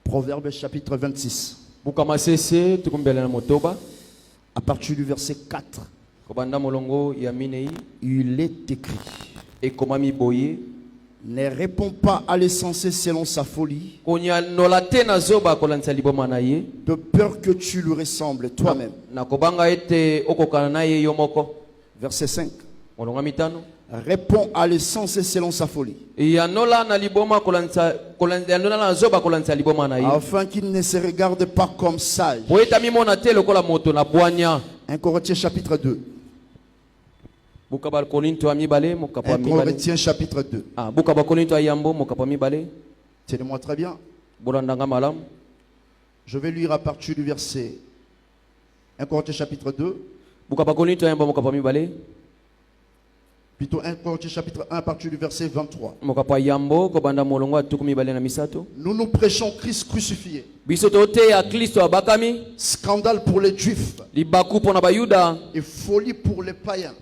Proverbe chapitre 26. Bukamasese tukumbelana motoba. À partir du verset 4. Kobanda molongo ya minei. Il est écrit. Et komami boye. Ne réponds pas à l'essentiel selon sa folie, de peur que tu lui ressembles toi-même. Verset 5. Réponds à l'essentiel selon sa folie, afin qu'il ne se regarde pas comme sage. 1 Corinthiens chapitre 2. 1 Corinthiens chapitre 2. Tenez-moi très bien. Je vais lire à partir du verset 1 Corinthiens chapitre 2. Plutôt 1 Corinthiens chapitre 1 à partir du verset 23. Nous nous prêchons Christ crucifié. Scandale pour les Juifs et folie pour les païens.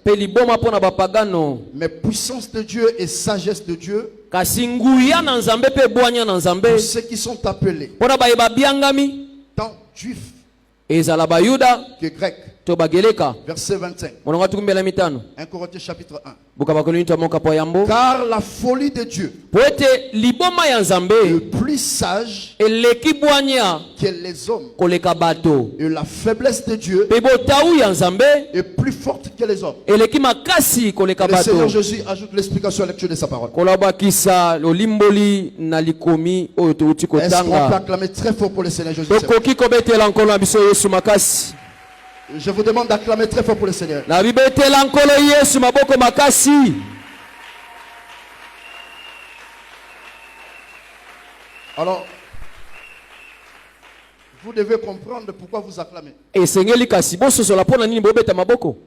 Mais puissance de Dieu et sagesse de Dieu pour ceux qui sont appelés, tant Juifs que Grecs. Verset 25. 1 Corinthiens chapitre 1. Car la folie de Dieu est plus sage que les hommes, et la faiblesse de Dieu est plus forte que les hommes. Et le Seigneur Jésus ajoute l'explication à la lecture de sa parole. Est-ce qu'on peut acclamer très fort pour le Seigneur Jésus? Je vous demande d'acclamer très fort pour le Seigneur. Alors, vous devez comprendre pourquoi vous acclamez.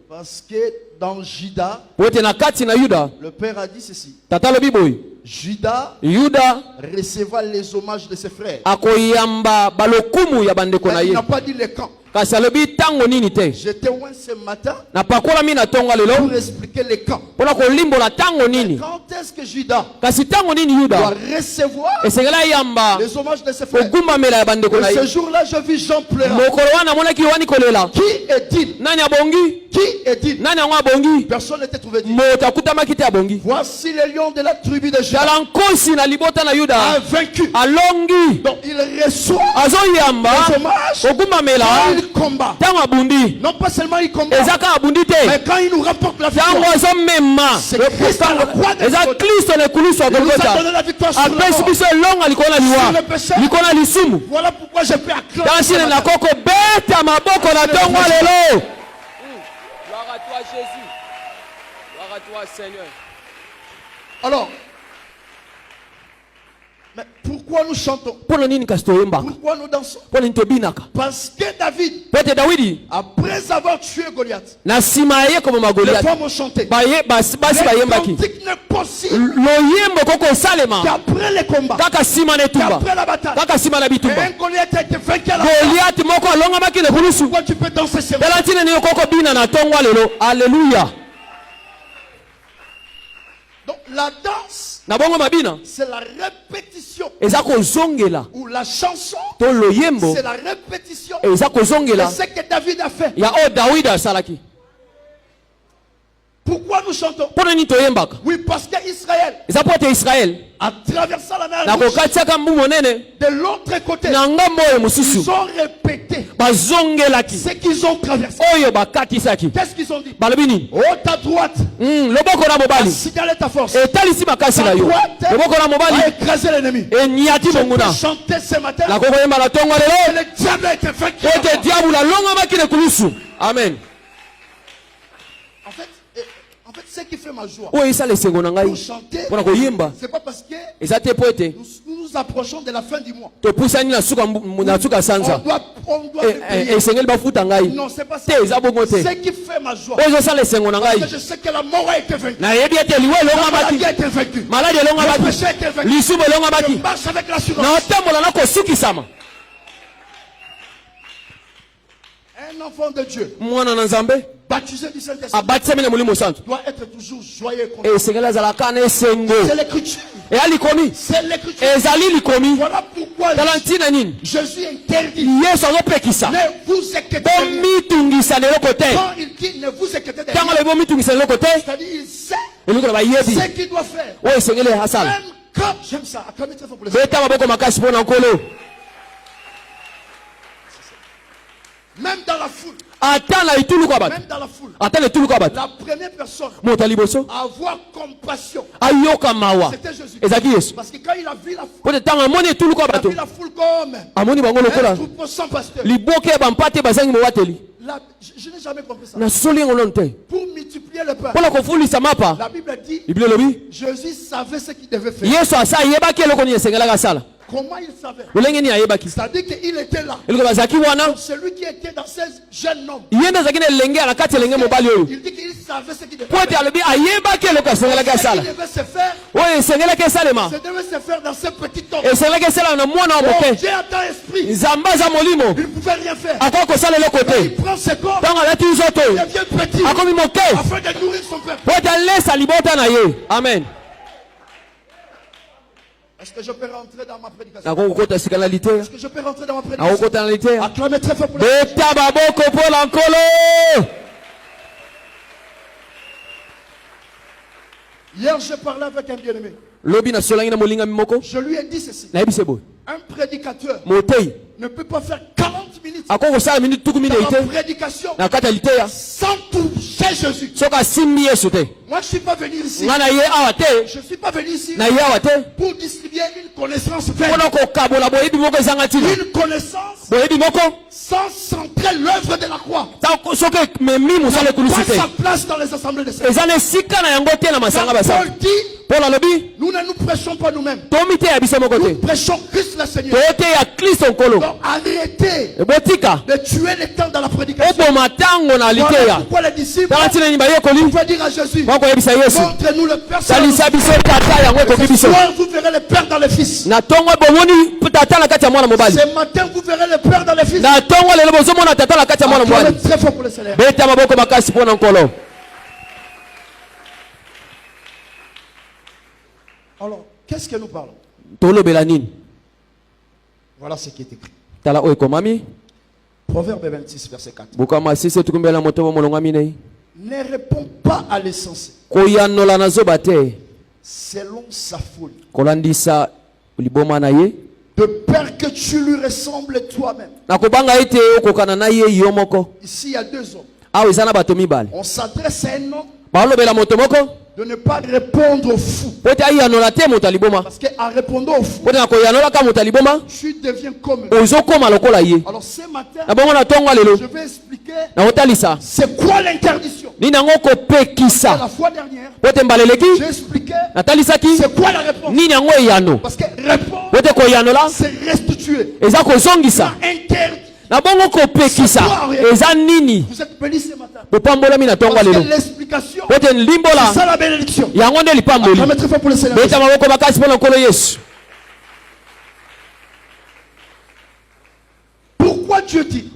Parce que dans Juda, le Père a dit ceci. Juda recevra les hommages de ses frères. Il n'a pas dit les camps. J'étais loin ce matin pour expliquer les camps. Quand est-ce que Juda doit recevoir les hommages de ses frères? Et ce jour-là, je vis Jean pleurant. Qui est-il? Qui est-il? Personne n'était trouvé dit. Voici le lion de la tribu de Juda a vaincu. Donc il reçoit les hommages quand il combat. Non pas seulement il combat, mais quand il nous rapporte la victoire. C'est Christ à la croix de Golgotha. Il nous a donné la victoire sur la mort, sur le péché. Voilà pourquoi je peux acclamer. Gloire à toi Jésus. Gloire à toi Seigneur. Alors, mais pourquoi nous chantons? Pourquoi nous dansons? Parce que David, après avoir tué Goliath, les femmes ont chanté. Le cantique n'est possible qu'après les combats, qu'après la bataille. Et un Goliath a été vaincu à la bataille. Pourquoi tu peux danser ce matin? Alléluia. Donc la danse, c'est la répétition. Ou la chanson, c'est la répétition de ce que David a fait. Pourquoi nous chantons? Oui, parce qu'Israël a traversé la mer Rouge. De l'autre côté, ils ont répété ce qu'ils ont traversé. Qu'est-ce qu'ils ont dit? Oh, ta droite a signalé ta force. Ta droite a écrasé l'ennemi. Je peux chanter ce matin. Et le diable a été vaincu. Amen. En fait, ce qui fait ma joie pour chanter, c'est pas parce que nous nous approchons de la fin du mois. On doit non, c'est pas ça. Ce qui fait ma joie, parce que je sais que la mort a été vaincue. La maladie a été vaincue. Le péché a été vaincu. Je marche avec l'assurance. Un enfant de Dieu baptisé du Saint-Esprit doit être toujours joyeux. C'est l'écriture. C'est l'écriture. Voilà pourquoi Jésus interdit. Ne vous inquiétez. Quand il dit ne vous inquiétez, c'est-à-dire il sait ce qu'il doit faire. Même quand, j'aime ça, acclamez très fort pour le Seigneur. Même dans la foule. Même dans la foule. La première personne à avoir compassion, c'était Jésus. Parce que quand il a vu la foule, il a vu la foule comme un troupeau sans pasteur. Je n'ai jamais compris ça. Pour multiplier le pain, la Bible dit Jésus savait ce qu'il devait faire. Comment il savait? C'est-à-dire qu'il était là. Donc celui qui était dans ces jeunes hommes, il dit qu'il savait ce qu'il devait faire. Ce qui devait se faire, ça devait se faire dans ce petit temps. Oh, Dieu a tant esprit, il ne pouvait rien faire. Il prend ses corps, il devient petit afin de nourrir son peuple. Amen. Est-ce que je peux rentrer dans ma prédication? Est-ce que je peux rentrer dans ma prédication? Acclamez très fort pour Hier, je parlais avec un bien-aimé. Je lui ai dit ceci. Un prédicateur ne peut pas faire 40 minutes dans la prédication sans toucher Jésus. Moi, je ne suis pas venu ici. Je ne suis pas venu ici pour distribuer une connaissance vaine. Une connaissance sans centrer l'œuvre de la croix. N'a pas sa place dans les assemblées de Seigneur. Paul dit, nous ne nous prêchons pas nous-mêmes. Nous prêchons Christ le Seigneur. Donc arrêtez de tuer le temps dans la prédication. Voilà pourquoi les disciples pouvaient dire à Jésus, montrez-nous le Père. Ce soir vous verrez le Père dans le Fils. Ce matin vous verrez le Père dans le Fils. Acclamez très fort pour le Seigneur. Alors, qu'est-ce que nous parlons? Voilà ce qui est écrit. Proverbe 26, verset 4. Ne réponds pas à l'essentiel selon sa folie, de peur que tu lui ressembles toi-même. Ici, il y a deux hommes. On s'adresse à un homme de ne pas répondre au fou. Parce qu'en répondant au fou, tu deviens comme eux. Alors ce matin, je vais expliquer c'est quoi l'interdiction. La fois dernière, j'ai expliqué c'est quoi la réponse. Parce que répondre, c'est restituer. Interdit. Vous êtes bénis ce matin. Parce que l'explication, c'est ça la bénédiction. Acclamez très fort pour le Seigneur. Pourquoi Dieu dit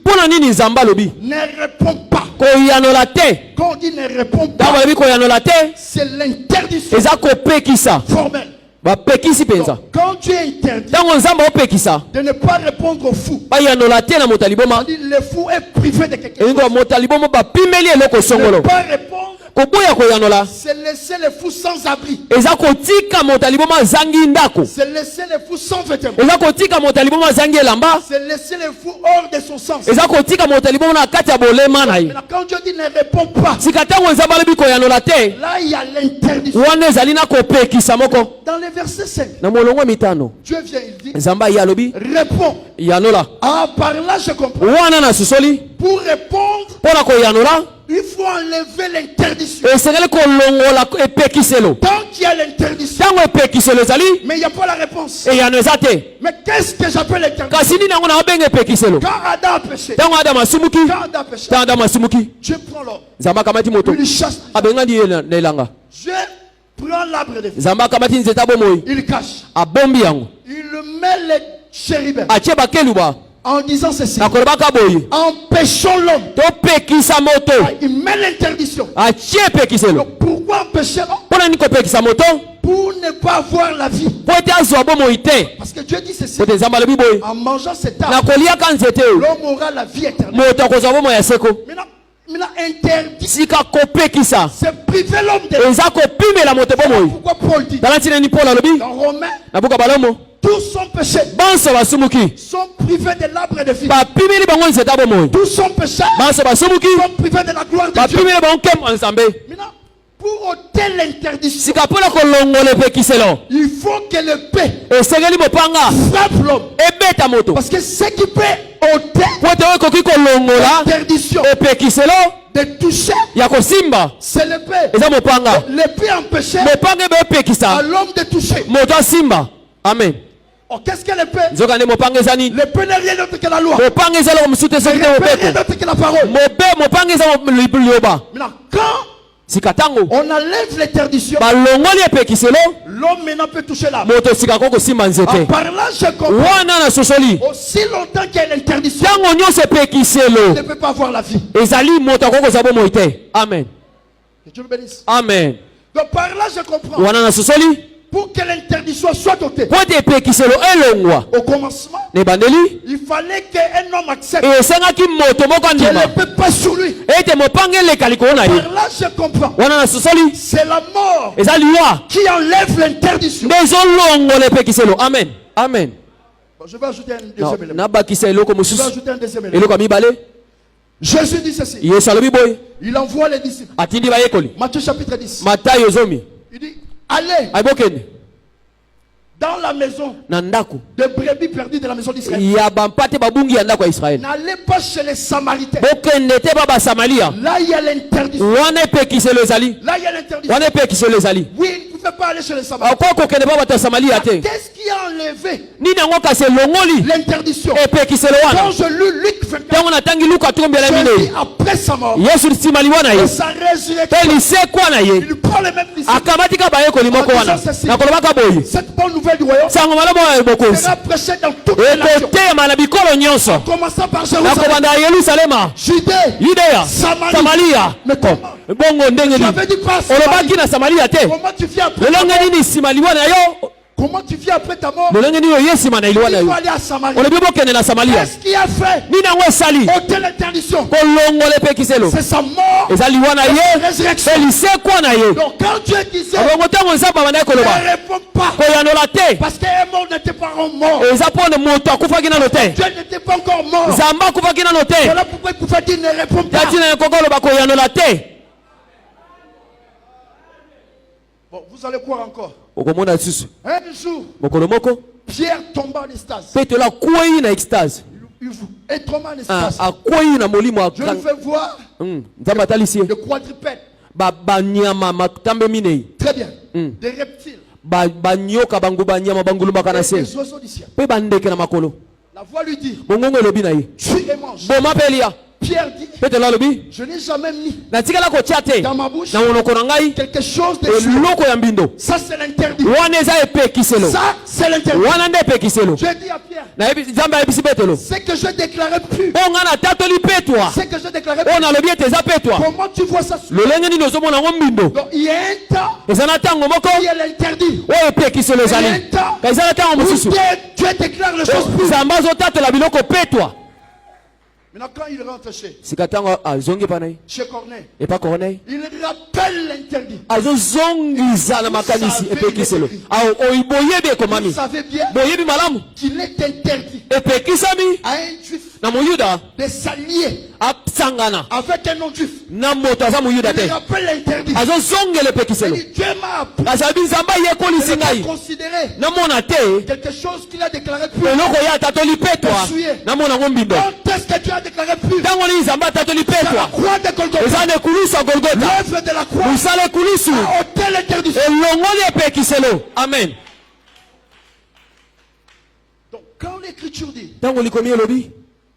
ne réponds pas? Quand on dit ne réponds pas, c'est l'interdiction formelle. Donc, quand Dieu interdit de ne pas répondre au fou, le fou est privé de quelque chose. Ne pas répondre, c'est laisser le fou sans abri. C'est laisser le fou sans vêtements. C'est laisser le fou hors de son sens. Maintenant, quand Dieu dit ne réponds pas, là il y a l'interdiction. Dans les versets 5, Dieu vient, il dit réponds. Ah, par là je comprends. Pour répondre, il faut enlever l'interdiction. Tant qu'il y a l'interdiction, mais il n'y a pas la réponse. Mais qu'est-ce que j'appelle l'interdiction? Quand Adam a péché, Dieu prend l'homme, il chasse. Dieu prend l'arbre de vie, il cache, il met les chérubins, En disant ceci, empêchons l'homme. Il met l'interdiction. Donc pourquoi empêcher l'homme? Pour ne pas avoir la vie. Parce que Dieu dit ceci, en mangeant cet arbre, l'homme aura la vie éternelle. Maintenant interdit, c'est priver l'homme de vie. Pourquoi Paul dit dans Romains, tous sont péchés, sont privés de l'arbre de vie. Tous sont péchés, sont privés de la gloire de Dieu. Maintenant, pour ôter l'interdiction, il faut que le paix frappe l'homme. Parce que ce qui peut ôter l'interdiction de toucher, c'est le paix. Le paix empêchait à l'homme de toucher. Amen. Oh, qu'est-ce que le paix? Le paix n'est rien d'autre que la loi. Le paix n'est rien d'autre que la parole. Maintenant, quand on enlève l'interdiction, l'homme maintenant peut toucher l'arbre. En parlant, je comprends. Aussi longtemps qu'il y a l'interdiction, il ne peut pas avoir la vie. Amen. Que Dieu le bénisse. Amen. Donc par là, je comprends. Pour que l'interdiction soit ôtée, au commencement, il fallait qu'un homme accepte qu'il ne peut pas sur lui. Par là, je comprends. C'est la mort qui enlève l'interdiction. Amen. Amen. Bon, je vais ajouter un deuxième élément. Jésus dit ceci. Il envoie les disciples. Matthieu chapitre 10. Il dit, allez dans la maison de brebis perdues de la maison d'Israël. N'allez pas chez les Samaritains. Là il y a l'interdiction. Là il y a l'interdiction. Oui, il ne pouvait pas aller chez les Samaritains. Qu'est-ce qui a enlevé l'interdiction? Quand je lis Luc 24, Jésus, après sa mort et sa résurrection, il prend les mêmes disciples. Cette bonne nouvelle du royaume sera prêchée dans toutes les nations, en commençant par Jérusalem, Judée, Samarie. Mais comment? Tu avais dit pas Samarie. Comment tu viens après ta mort? Comment tu viens après ta mort? Il faut aller à Samarie. Qu'est-ce qui a fait ôter l'interdiction? C'est sa mort et sa résurrection. Donc quand Dieu disait ne réponds pas parce qu'un mort n'était pas encore mort, Dieu n'était pas encore mort, voilà pourquoi il pouvait dire ne réponds pas. Bon, vous allez croire encore. Un jour, Pierre tomba en extase. Et tomba en extase. Je le fais voir le quadrupède. Très bien. Des reptiles. Des oiseaux du ciel. La voix lui dit, tu es mange. Pierre dit, je n'ai jamais mis dans ma bouche quelque chose de sûr. Ça c'est l'interdit. Ça c'est l'interdit. Je dis à Pierre, c'est que je déclarais plus. C'est que je déclarais plus. Comment tu vois ça? Donc il y a un temps qui est l'interdit. Il y a un temps où Dieu déclare les choses plus. Maintenant, quand il rentre chez Corneille, il rappelle l'interdit. Vous savez bien qu'il est interdit à un juif de s'allier avec un non-juif. Il rappelle l'interdit. Dieu m'a appris de considérer quelque chose qu'il a déclaré plus. Quand est-ce que Dieu a déclaré plus? C'est la croix de Golgotha. L'œuvre de la croix a ôté l'interdiction. Amen. Donc quand l'écriture dit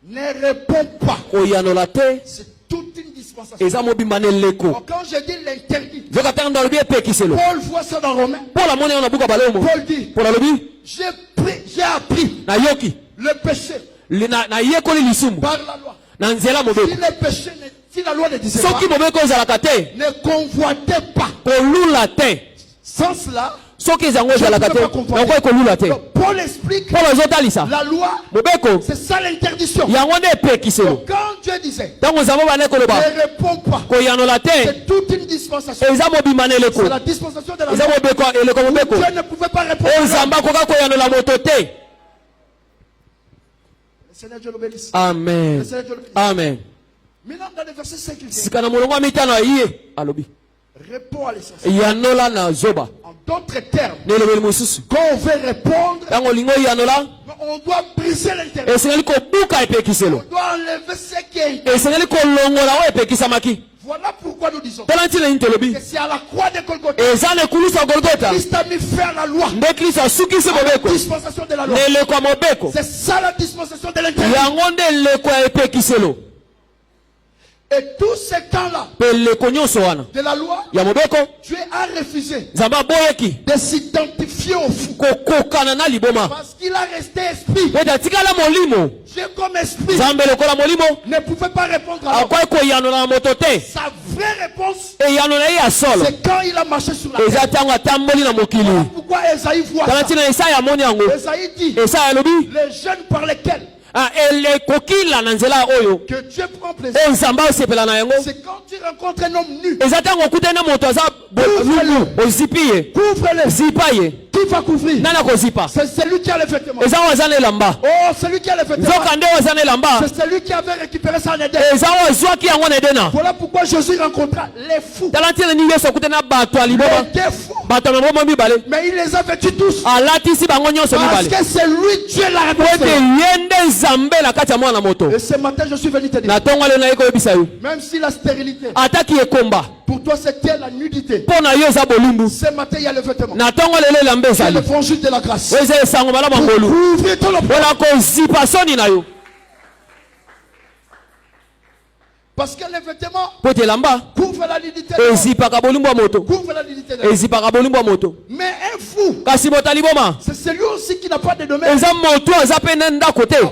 ne réponds pas, c'est toute une dispensation. Donc, quand je dis l'interdit, Paul voit ça dans Romains. Paul dit, j'ai appris le péché par la loi. Si les péchés, si la loi ne disait pas, ne convoitez pas. Sans cela, Paul explique la loi, c'est ça l'interdiction. Quand Dieu disait ne réponds pas, c'est toute une dispensation. C'est la dispensation de la loi. Dieu ne pouvait pas répondre. Le Seigneur Dieu l'obéisse. Amen. Amen. Maintenant dans le verset 5, il dit, réponds à l'essentiel. En d'autres termes, quand on veut répondre, on doit briser l'intérêt. On doit enlever ce qui est intérêt. Voilà pourquoi nous disons que c'est à la croix de Golgotha Christ a mis fin à la loi, la dispensation de la loi. C'est ça la dispensation de l'intérêt. Et tous ces temps-là de la loi, Dieu a refusé de s'identifier au fou. Parce qu'il a resté esprit. Dieu comme esprit ne pouvait pas répondre à l'homme. Sa vraie réponse, c'est quand il a marché sur la terre. Voilà pourquoi Esaïe voit ça. Esaïe dit, les jeunes par lesquels que Dieu prend plaisir, c'est quand tu rencontres un homme nu. Couvre-le. Qui va couvrir? C'est celui qui a les vêtements. Oh, celui qui a les vêtements, c'est celui qui avait récupéré ça en Éden. Voilà pourquoi Jésus rencontra les fous. Les fous. Mais il les a vêtus tous. Parce que c'est lui Dieu la réponse. Et ce matin je suis venu te dire, même si la stérilité pour toi c'était la nudité, ce matin il y a le vêtement. C'est l'évangile de la grâce. Couvrir ton opprobre. Parce que les vêtements couvrent la nudité de l'homme. Mais un fou, c'est celui aussi qui n'a pas de domaine.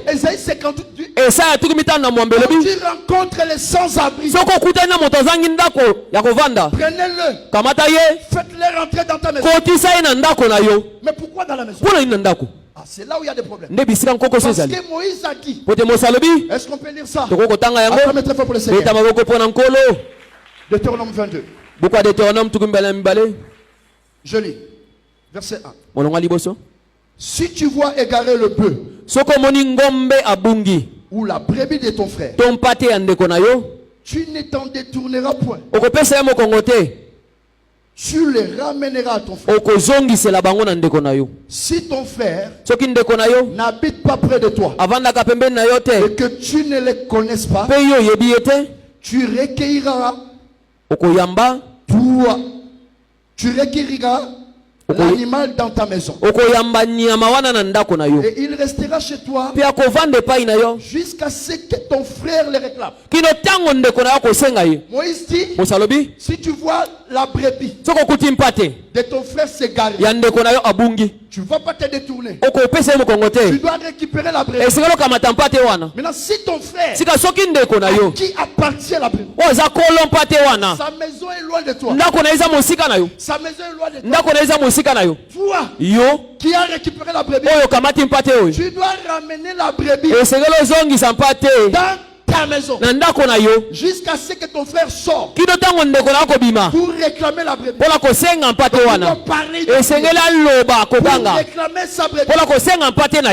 Esaïe 58 dit, quand tu rencontres les sans-abri, prenez-le, faites-les rentrer dans ta maison. Mais pourquoi dans la maison? Ah, c'est là où il y a des problèmes. Parce que Moïse a dit, est-ce qu'on peut lire ça? Acclamez très fort pour le Seigneur. Deutéronome 22. Je lis. Verset 1. Si tu vois égarer le bœuf ou la brebis de ton frère, tu ne t'en détourneras point. Tu les ramèneras à ton frère. Si ton frère n'habite pas près de toi et que tu ne les connaisses pas, tu recueilleras l'animal dans ta maison. Et il restera chez toi jusqu'à ce que ton frère le réclame. Moïse dit, si tu vois la brebis de ton frère s'égarer, tu ne vas pas te détourner. Tu dois récupérer la brebis. Maintenant, si ton frère à qui appartient la brebis, sa maison est loin de toi. Sa maison est loin de toi. Toi qui as récupéré la brebis, tu dois ramener la brebis dans ta maison jusqu'à ce que ton frère sorte pour réclamer la brebis. Pour parler de pour réclamer sa brebis.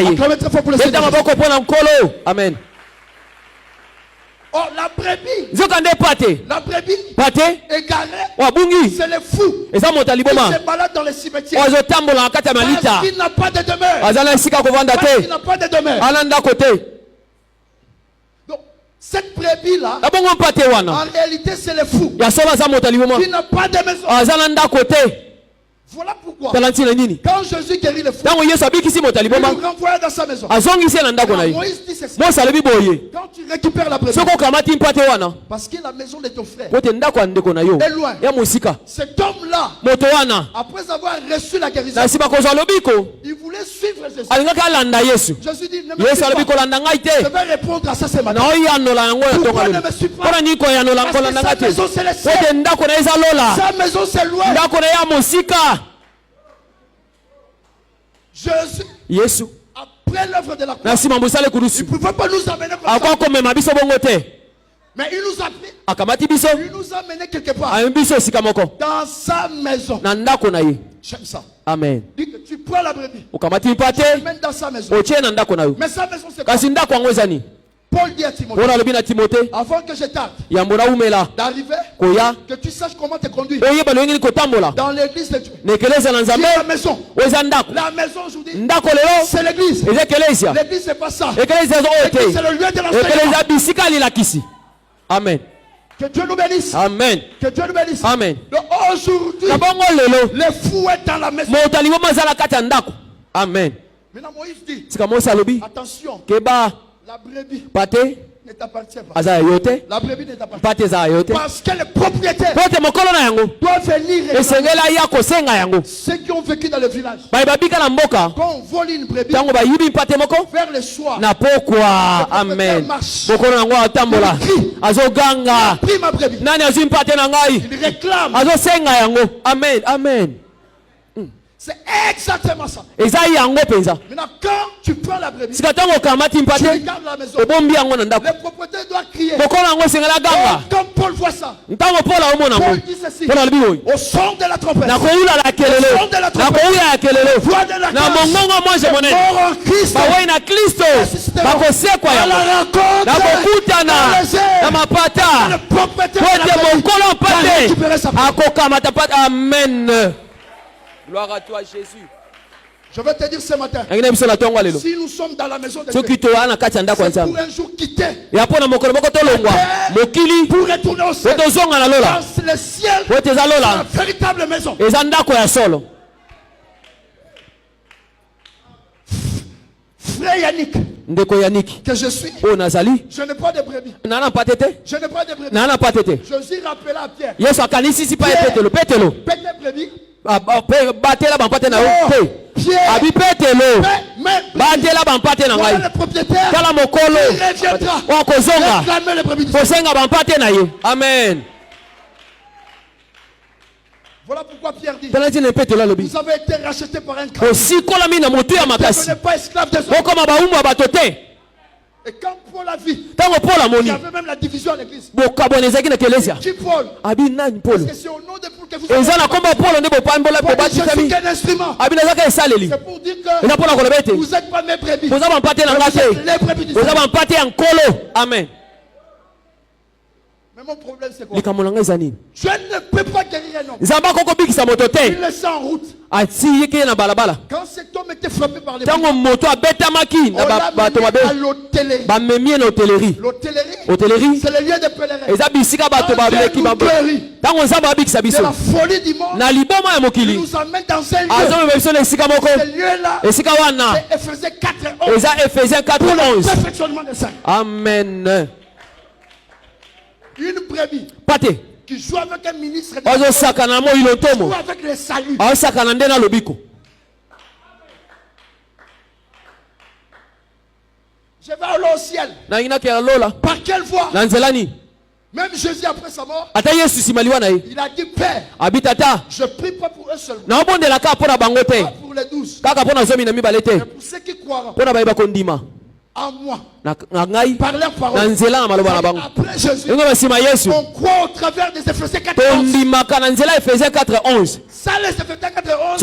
Acclamez très fort pour le Seigneur. Amen. Oh, la brebis égarée, c'est le fou qui se balade dans les cimetières parce qu'il n'a pas de demeure. Donc, cette brebis-là, en réalité, c'est le fou qui n'a pas de maison. Voilà pourquoi, quand Jésus guérit le fou, il le renvoie dans sa maison. Moïse dit ceci, quand tu récupères la brebis, parce que la maison de ton frère est loin, cet homme-là, après avoir reçu la guérison, il voulait voulait suivre Jésus. Jésus dit, ne me suis pas. Je vais répondre à ça ce matin. Pourquoi ne me suis pas? Parce que sa maison c'est le ciel. Sa maison c'est loin. Jésus, après l'œuvre de la croix, il ne pouvait pas nous amener comme ça. Mais il nous a amené quelque part. Dans sa maison. J'aime ça. Amen. Dis que tu prends la brebis. Tu l'amènes dans sa maison. Mais sa maison c'est quoi? Paul dit à Timothée, avant que je tarde d'arriver, que tu saches comment te conduire dans l'église de Dieu. La maison aujourd'hui, c'est l'église. L'église c'est pas ça. L'église c'est le lieu de l'enseignement. Amen. Que Dieu nous bénisse. Amen. Que Dieu nous bénisse. Amen. Aujourd'hui, les fous est dans la maison. Amen. Maintenant Moïse dit, attention, la brebis ne t'appartient pas. La brebis ne t'appartient pas. Parce que le propriétaire doit venir et ceux qui ont vécu dans le village, quand on vole une brebis vers le soir, Amen. pris ma brebis. Il réclame. Amen. Amen. C'est exactement ça. Maintenant, quand tu prends la brebis, tu regardes la maison, le propriétaire doit crier. Comme Paul voit ça, Paul dit ceci: au son de la trompette, au son de la trompette, voix de la cloche, mort en Christ, à la rencontre, le propriétaire va récupérer sa brebis. Amen. Gloire à toi, Jésus. Je vais te dire ce matin, si nous sommes dans la maison de Dieu, c'est pour un jour quitter pour retourner au ciel. Dans le ciel, c'est la véritable maison. Frère Yannick, que je suis, je n'ai pas de brebis. Je n'ai pas de brebis. Jésus rappela à Pierre, pète brebis. Batela bampate na Pierre, abi petelo batela bampate na ngai le propriétaire kala mokolo reviendra okozonga réclamer le brebis. kosenga bampate na ye. Amen. Voilà pourquoi Pierre dit, vous avez été rachetés par un grand. Vous n'êtes pas esclaves des hommes. Et quand Paul a vu, il y avait même la division à l'église. Qui Paul? Parce que c'est au nom de Paul que vous avez je suis qu'un instrument. C'est pour dire que vous n'êtes pas mes brebis. Vous êtes les brebis du Seigneur. Amen. Mais mon problème c'est quoi? Je ne peux pas guérir un homme. Il le laisse en route. Quand cet homme était frappé par les balles, on l'a mené à l'hôtellerie. L'hôtellerie, c'est le lieu de pèlerin. C'est la folie du monde. Il nous emmène dans un lieu. Ce lieu-là, c'est Éphésiens 4:11. Pour le perfectionnement des saints. Amen. Une brebis qui joue avec un ministre de joue avec le salut. Je vais aller au ciel. Par quelle voie? Même Jésus après sa mort, il a dit Père, je prie pas pour eux seulement, pas pour les 12, mais pour ceux qui croiront en moi, par leur parole. Après Jésus, on croit au travers des Éphésiens 4:11. Ça, les Éphésiens 4:11,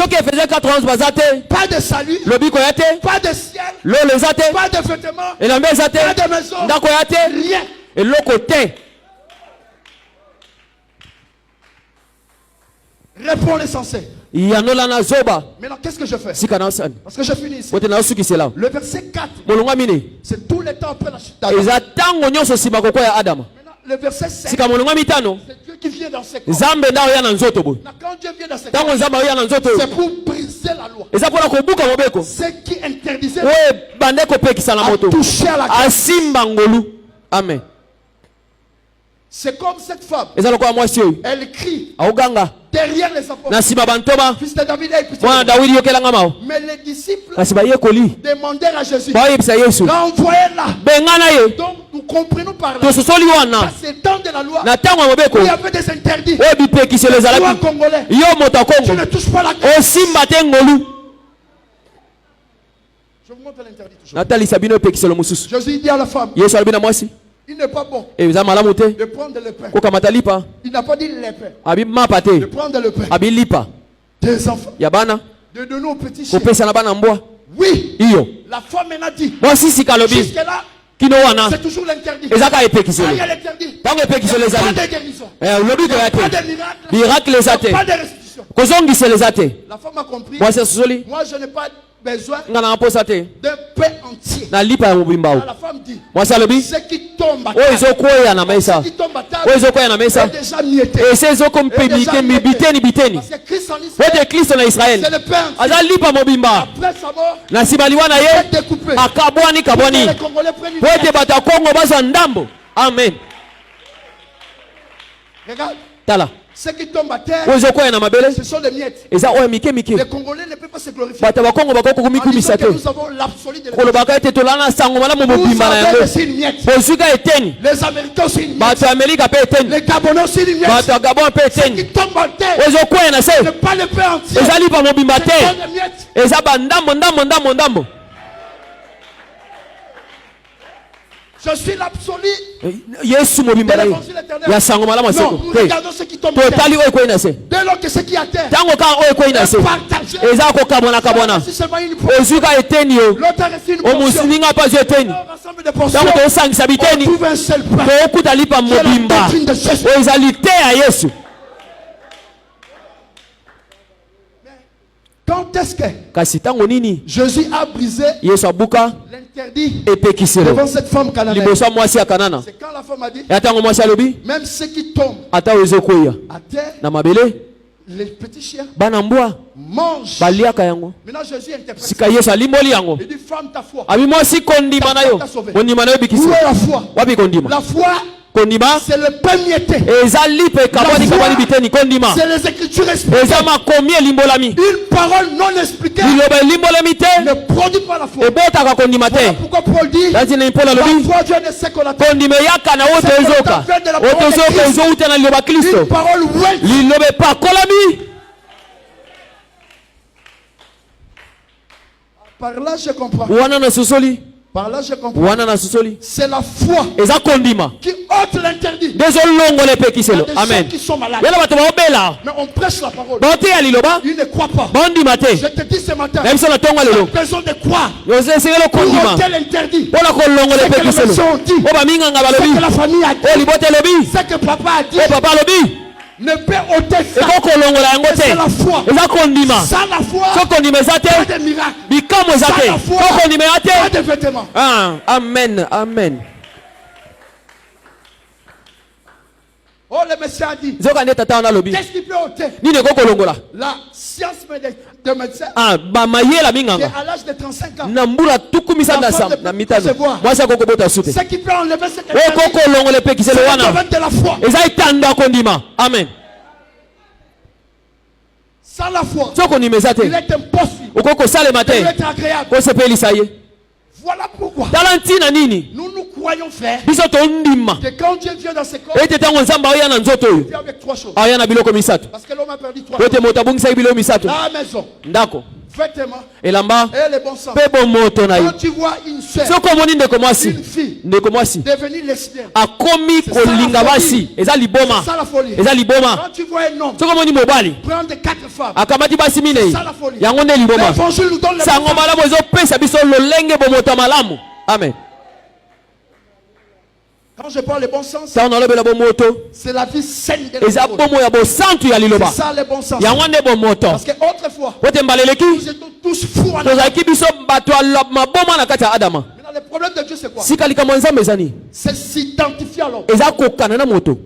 pas de salut, pas de ciel, pas de vêtements, pas de maison, rien. Et l'autre côté, réponds l'essentiel. Maintenant, qu'est-ce que je fais? Parce que je finis ici. Le verset 4, c'est tout le temps après la chute d'Adam. Maintenant, le verset 5, c'est Dieu qui vient dans ses corps. Quand Dieu vient dans ses corps, c'est pour briser la loi. Ce qui interdisait à toucher à la grâce. Amen. C'est comme cette femme. Elle crie. derrière les apôtres. Fils de David, mais les disciples demandèrent à Jésus, envoyez-là. Donc nous comprenons par là, c'est le temps de la loi, il y avait des interdits. Toi Congolais, tu ne touches pas la graisse. Je vous montre l'interdit toujours. Jésus dit à la femme, il n'est pas bon de prendre le pain. Il n'a pas dit le pain. De prendre le pain. Tes enfants. De donner aux petits chiens. Oui. La femme m'a dit. Jusque-là, c'est toujours l'interdit. Il y a l'interdit. Pas de guérison. Pas de miracle. Pas de restitution. La femme a compris. Moi, je n'ai pas besoin d'un pain entier. La femme dit, ce qui tombe à terre, est déjà mietté. Parce que Christ en Israël, c'est le pain entier. Après sa mort, il est découpé. Les Congolais prennent une. Amen. Regarde. Tala. Ce qui tombe à terre, ce sont des miettes. Les Congolais ne peuvent pas se glorifier. En disant que nous avons l'absolu de l'éternité. Vous avez aussi une miette. Les Américains aussi une miette. Les Gabonais aussi une miette. Ce qui tombe à terre, ce n'est pas le pain entier. C'est des miettes. Je suis l'absolu. Non, nous regardons ce qui tombe à terre. Dès lors que ce qui est à terre est partagé, si seulement une portion, l'autre reste une portion. Ensemble de portions, on trouve un seul pain. C'est la doctrine de Jésus. Quand est-ce que Jésus a brisé l'interdit devant cette femme cananéenne? C'est quand la femme a dit, même ceux qui tombent à terre, les petits chiens mangent. Maintenant Jésus interprète. Il dit, femme, ta foi. Où est la foi? La foi, c'est le pain mietté. C'est les écritures expliquées. Une parole non expliquée ne produit pas la foi. Voilà pourquoi Paul dit, la foi vient de ce qu'on attend. Une parole ouée. Par là je comprends. Par là je comprends. C'est la foi qui ôte l'interdit. Il y a des gens qui sont malades. Mais on prêche la parole. Ils ne croient pas. Je te dis ce matin, tu as besoin de croire pour ôter l'interdit. C'est que les médecins ont dit, c'est que la famille a dit, c'est que papa a dit. Ne peut ôter ça. C'est la foi. Sans la foi, pas de miracle. Sans la foi, pas de vêtements. Amen. Oh, le Messie a dit, qu'est-ce qui peut ôter? La science de médecin qui est à l'âge de 35 ans. Ce qui peut enlever cette interdit, c'est le domaine de la foi. Amen. Sans la foi, il est impossible de être agréable. Voilà pourquoi nous croyons, frère, que quand Dieu vient dans ce corps, il vient avec trois choses. Parce que l'homme a perdu trois choses. La maison, vêtements et le bon sens. Quand tu vois une soeur, une fille devenir lesbienne, c'est ça la folie. Quand tu vois un homme prendre 4 femmes, c'est ça la folie. L'évangile nous donne le bon sens. Amen. Quand je parle le bon sens, c'est la vie saine de l'homme. C'est ça le bon sens. Parce que autrefois, nous étions tous fous en Adam. Maintenant, le problème de Dieu, c'est quoi? C'est s'identifier à l'homme.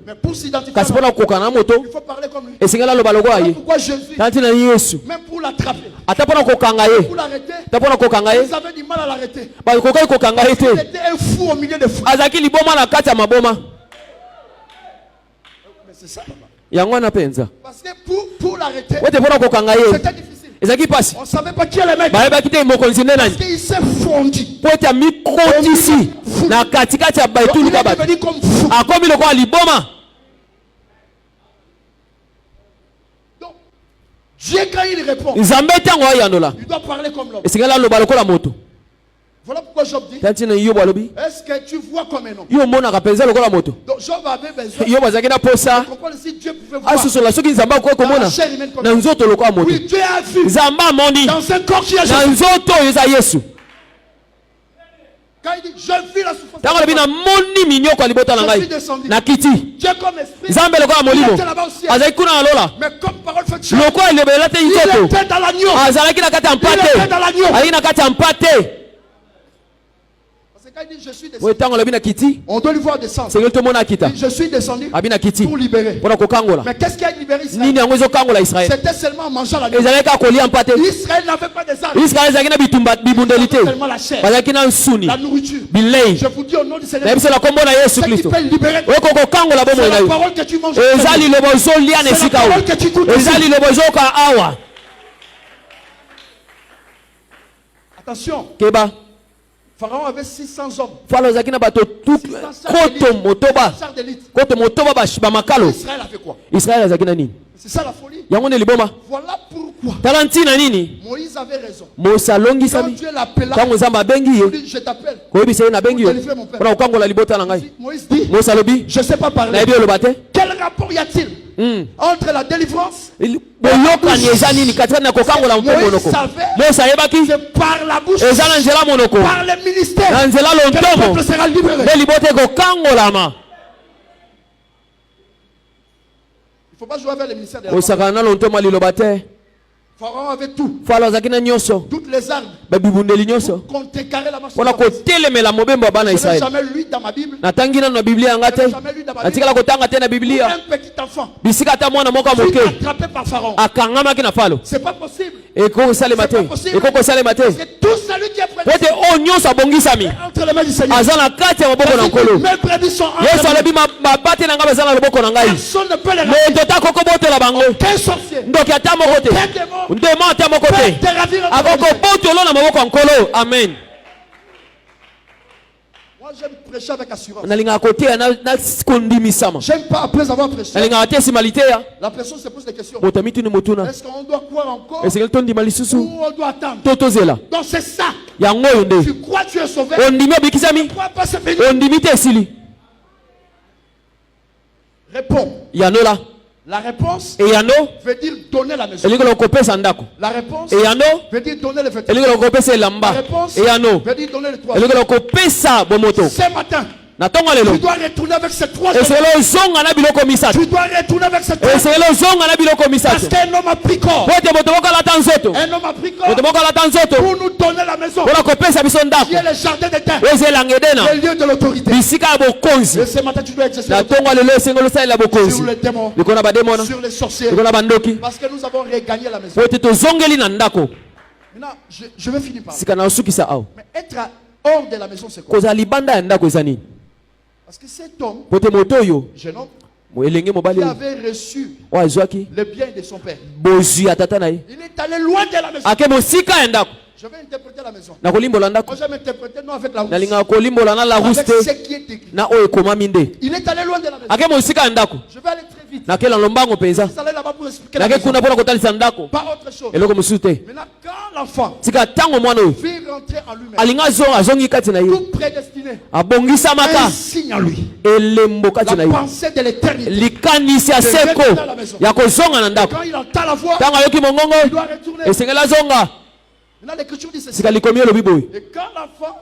Mais pour s'identifier à l'homme, il faut parler comme lui. Pourquoi Jésus, même pour l'attraper, pour l'arrêter, ils avaient du mal à l'arrêter. Il était un fou au milieu des fous. Mais c'est ça, papa. Parce que pour l'arrêter, c'était difficile. On ne savait pas qui est le mec. Parce qu'il s'est fondu. Il est devenu comme fou. Donc, Dieu, quand il répond, il doit parler comme l'homme. Voilà pourquoi Job dit, est-ce que tu vois comme un homme? Donc Job avait besoin de comprendre si Dieu pouvait voir dans la chair humaine comme ça. Oui, Dieu a vu dans un corps qui est Jésus. Quand il dit, je vis la souffrance, je suis descendu. Dieu comme esprit, il était là-bas au ciel. Mais comme parole fait chair, il était dans l'agneau. Il était dans l'agneau. Quand il dit je suis descendu, on doit lui voir descendre. Je suis descendu pour libérer. Mais qu'est-ce qui a libéré Israël? C'était seulement en mangeant la nuit. Israël n'avait pas des armes. C'était seulement la chair, la nourriture. Je vous dis au nom du Seigneur, ce qui peut libérer, c'est la parole que tu manges. C'est la parole que tu goûtes. Attention. Pharaon avait 600 hommes. Israël a fait quoi? C'est ça la folie. Voilà pourquoi Moïse avait raison. Quand Dieu l'appela, il dit, je t'appelle pour délivrer mon père. Moïse dit, je ne sais pas parler. Quel rapport y a-t-il entre la délivrance et Moïse savait que par la bouche, par le ministère, que le peuple sera libéré. Il ne faut pas jouer avec le ministère de la parole. Pharaon avait tout. Toutes les armes. Pour contrecarrer la marche. Je n'ai jamais lu dans ma Bible. Je n'ai jamais lu dans ma Bible. Un petit enfant fut attrapé par Pharaon. C'est pas possible. C'est pas possible. Parce que tout celui qui est prêt entre les mains du Seigneur. Mes brebis sont entre les mains. Personne ne peut les rater. Aucun sorcier. Aucun démon. Amen. Moi j'aime prêcher avec assurance. J'aime pas après avoir prêché. La personne se pose des questions. Est-ce qu'on doit croire encore ou on doit attendre? Donc c'est ça. Tu crois tu es sauvé. Tu ne crois pas c'est fini. Réponds. La réponse veut dire donner la maison. La réponse veut dire donner le vêtement. La réponse veut dire donner le toit. Ce matin, tu dois retourner avec ces trois choses. Tu dois retourner avec ces trois choses. Parce qu'un homme a pris corps. Un homme a pris corps pour nous donner la maison. Qui est le jardin d'Éden. Le lieu de l'autorité. Et ce matin tu dois exercer l'autorité sur les démons, sur les sorciers. Parce que nous avons regagné la maison. Maintenant, je vais finir par là. Mais être hors de la maison c'est quoi? Parce que cet homme, jeune homme, qui avait reçu le bien de son père, il est allé loin de la maison. Je vais interpréter la maison. Moi je vais interpréter non avec la rousse. Avec ce qui est écrit. Il est allé loin de la maison. Je vais aller très vite. Vous allez là-bas pour expliquer la maison. Pas autre chose. Maintenant quand l'enfant fit rentrer en lui-même, tout prédestiné, un signe en lui, la pensée de l'éternité, dans la maison. Quand il entend la voix, il doit retourner. Maintenant l'écriture dit ceci. Et quand l'enfant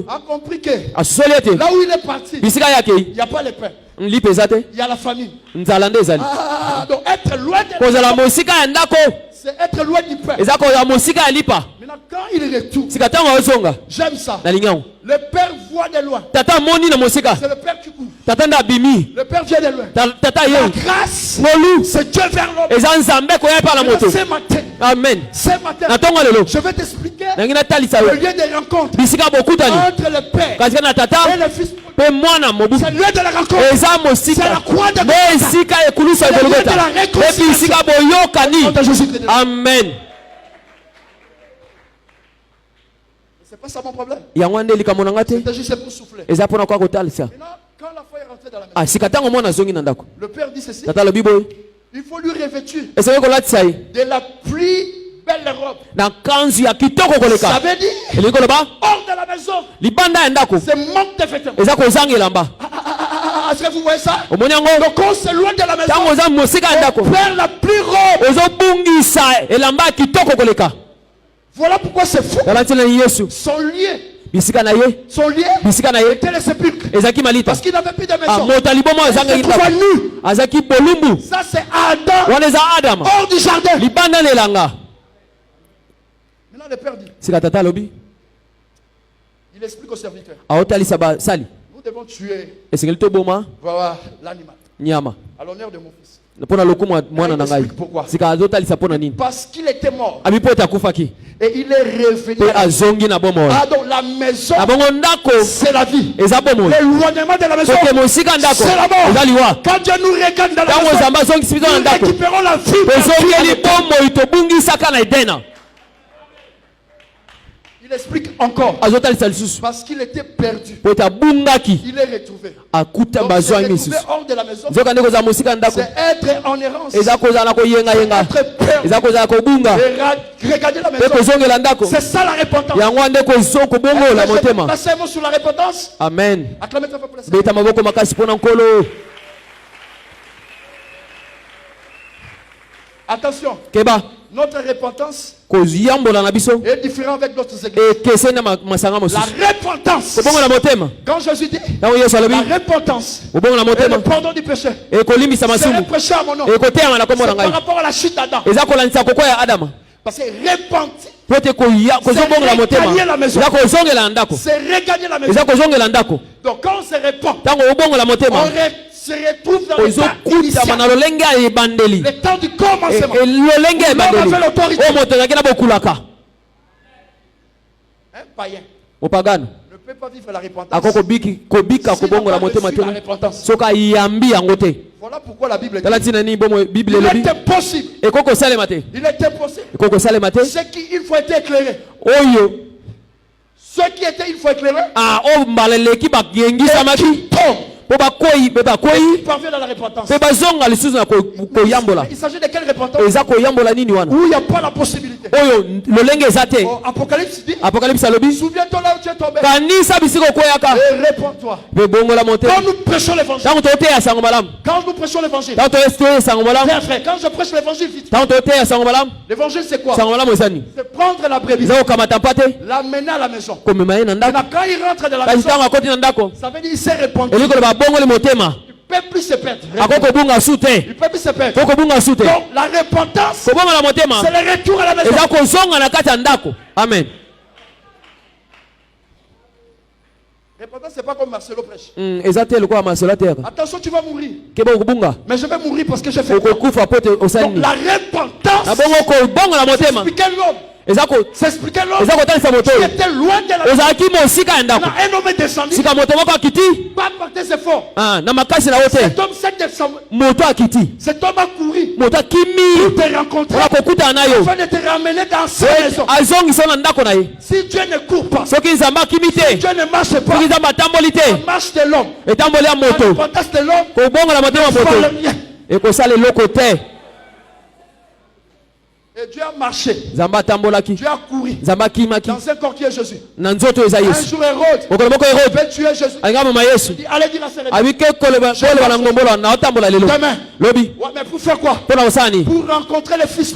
a compris que là où il est parti, il n'y a pas le pain, il y a la famine. Donc être loin de c'est être loin du pain. Maintenant quand il retourne, j'aime ça. Le père voit de loin. C'est le père qui couvre. Le Père vient de loin. La grâce, c'est Dieu vers l'homme. Et ce matin, amen. Ce matin, je vais t'expliquer le lieu de rencontre entre le Père et le Fils. C'est le lieu de la rencontre. C'est la croix de Golgotha. Amen. C'est pas ça mon problème. C'était juste pour souffler. Maintenant, quand la foi est rentrée dans la maison, le Père dit ceci. Il faut lui revêtir de la plus belle robe. Ça veut dire hors de la maison. C'est manque de vêtements. Est-ce que vous voyez ça? Donc on se loin de la maison, on perd la plus robe. Voilà pourquoi c'est fou. Son lieu était le sépulcre. Parce qu'il n'avait plus de maison. Il se trouvait nu. Ça c'est Adam. Hors du jardin. Maintenant le Père dit. Il explique au serviteur. Nous devons tuer l'animal à l'honneur de mon fils. Pourquoi? Parce qu'il était mort et il est revenu. Donc la maison, c'est la vie. L'éloignement de la maison, c'est la mort. Quand Dieu nous regarde dans la maison, nous récupérons la vie. Il explique encore. Parce qu'il était perdu. Il est retrouvé. Donc se retrouver hors de la maison, c'est être en errance. C'est être perdu. Et regarder la maison. C'est ça la repentance. Passez un mot sur la repentance. Amen. Acclamez très fort pour le Seigneur. Attention. Notre repentance est différente avec d'autres églises. La repentance, quand Jésus dit la repentance et le pardon du péché, c'est le péché à mon nom. C'est par rapport à la chute d'Adam. Parce que repentir, c'est regagner la maison. C'est regagner la maison. Donc quand on se repent, on se retrouve dans l'état initial, le temps du commencement. L'homme avait l'autorité. Un païen ne peut pas vivre la repentance. Voilà pourquoi la Bible dit il est impossible. Il est impossible. Ce qu'il faut être éclairé. Ce qui était, il faut éclairer. Il parvient dans la repentance. Il s'agit de quelle repentance? Où il n'y a pas la possibilité. Apocalypse dit, souviens-toi là où tu es tombé et réponds-toi. Quand nous prêchons l'évangile, quand je prêche l'évangile vite, l'évangile c'est quoi? C'est prendre la brebis, l'amener à la maison. Quand il rentre dans la maison, ça veut dire qu'il s'est répandu. Il ne peut plus se perdre. Il ne peut plus se perdre. Donc la repentance, c'est le retour à la maison. Amen. Repentance, c'est pas comme Marcelo prêche. Attention, tu vas mourir. Mais je vais mourir parce que j'ai fait quoi? Donc la repentance, c'est expliquer l'homme qui était loin de la maison. Un homme est descendu. Pas par tes efforts. Cet homme s'est descendu. Cet homme a couru pour te rencontrer afin de te ramener dans sa maison. Si Dieu ne court pas, si Dieu ne marche pas, la marche de l'homme, la repentance de l'homme, c'est le mien. Et Dieu a marché. Dieu a couru dans un corps qui est Jésus. Un jour Hérode veut tuer Jésus. Il dit, allez dire à demain. Ouais, mais pour faire quoi? Pour rencontrer le Fils.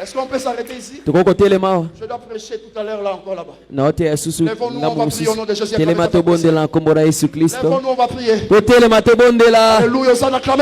Est-ce qu'on peut s'arrêter ici? Je dois prêcher tout à l'heure là encore là-bas. Lèvons-nous, on va prier au nom de Jésus. Lèvons-nous, on va prier. Alléluia, on acclame.